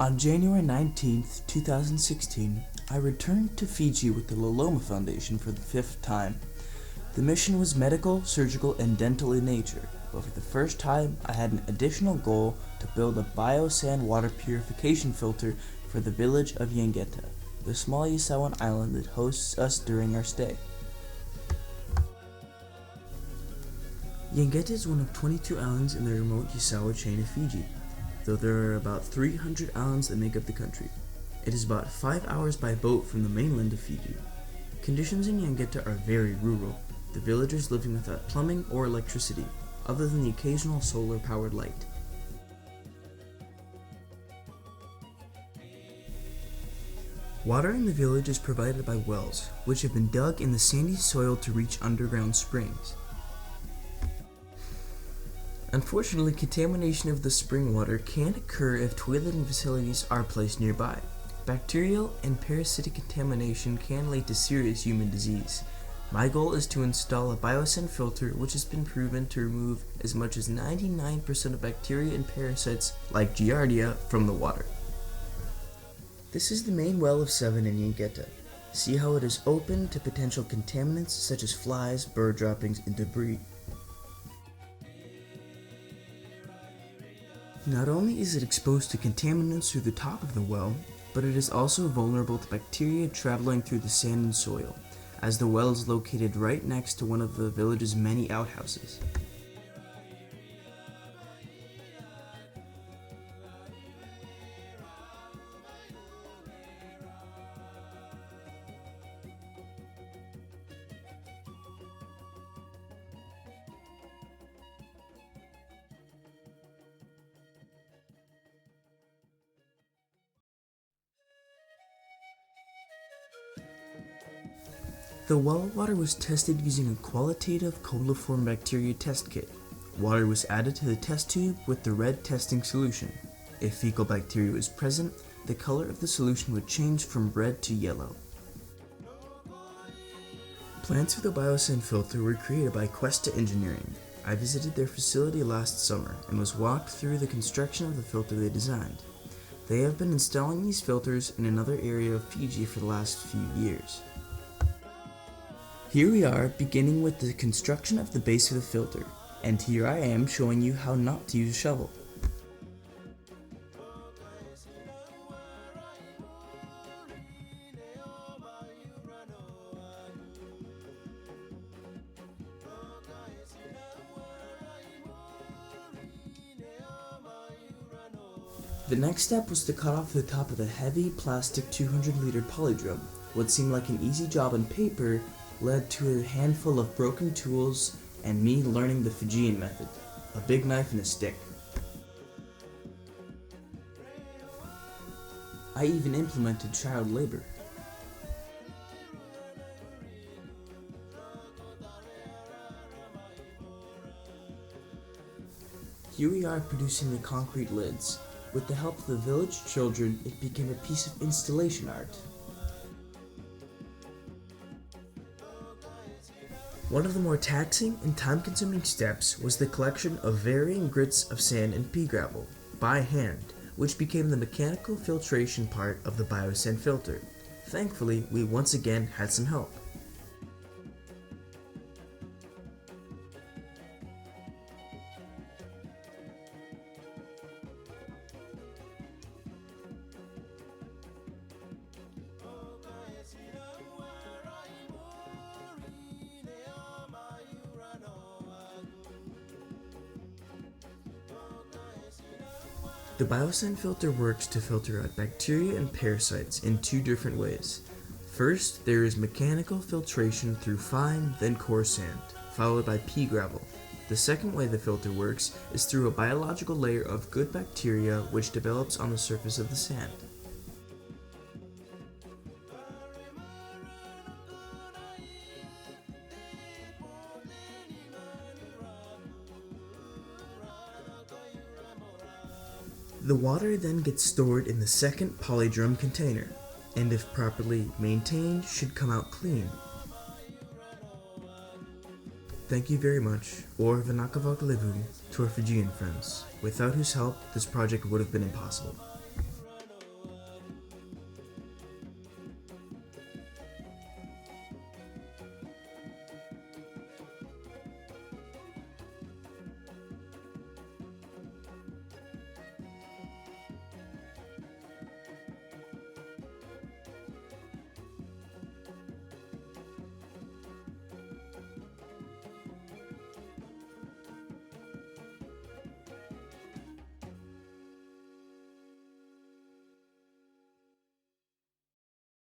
On January 19th, 2016, I returned to Fiji with the Loloma Foundation for the 5th time. The mission was medical, surgical, and dental in nature, but for the first time I had an additional goal to build a BIOSAND water purification filter for the village of Yaqeta, the small Yasawa island that hosts us during our stay. Yaqeta is one of 22 islands in the remote Yasawa chain of Fiji, though there are about 300 islands that make up the country. It is about 5 hours by boat from the mainland of Fiji. Conditions in Yaqeta are very rural, the villagers living without plumbing or electricity, other than the occasional solar-powered light. Water in the village is provided by wells, which have been dug in the sandy soil to reach underground springs. Unfortunately, contamination of the spring water can occur if toileting facilities are placed nearby. Bacterial and parasitic contamination can lead to serious human disease. My goal is to install a BIOSAND filter which has been proven to remove as much as 99% of bacteria and parasites like Giardia from the water. This is the main well of 7 in Yaqeta. See how it is open to potential contaminants such as flies, bird droppings, and debris. Not only is it exposed to contaminants through the top of the well, but it is also vulnerable to bacteria traveling through the sand and soil, as the well is located right next to one of the village's many outhouses. The well water was tested using a qualitative coliform bacteria test kit. Water was added to the test tube with the red testing solution. If fecal bacteria was present, the color of the solution would change from red to yellow. Plans for the BIOSAND filter were created by Yaqeta Engineering. I visited their facility last summer and was walked through the construction of the filter they designed. They have been installing these filters in another area of Fiji for the last few years. Here we are, beginning with the construction of the base of the filter, and here I am showing you how not to use a shovel. The next step was to cut off the top of the heavy plastic 200-liter poly drum. What seemed like an easy job on paper led to a handful of broken tools and me learning the Fijian method, a big knife and a stick. I even implemented child labor. Here we are producing the concrete lids. With the help of the village children, it became a piece of installation art. One of the more taxing and time-consuming steps was the collection of varying grits of sand and pea gravel, by hand, which became the mechanical filtration part of the BIOSAND filter. Thankfully, we once again had some help. The BIOSAND filter works to filter out bacteria and parasites in 2 different ways. First, there is mechanical filtration through fine, then coarse sand, followed by pea gravel. The second way the filter works is through a biological layer of good bacteria which develops on the surface of the sand. The water then gets stored in the second polydrum container, and if properly maintained, should come out clean. Thank you very much, or Vanakavak Levum, to our Fijian friends, without whose help this project would have been impossible.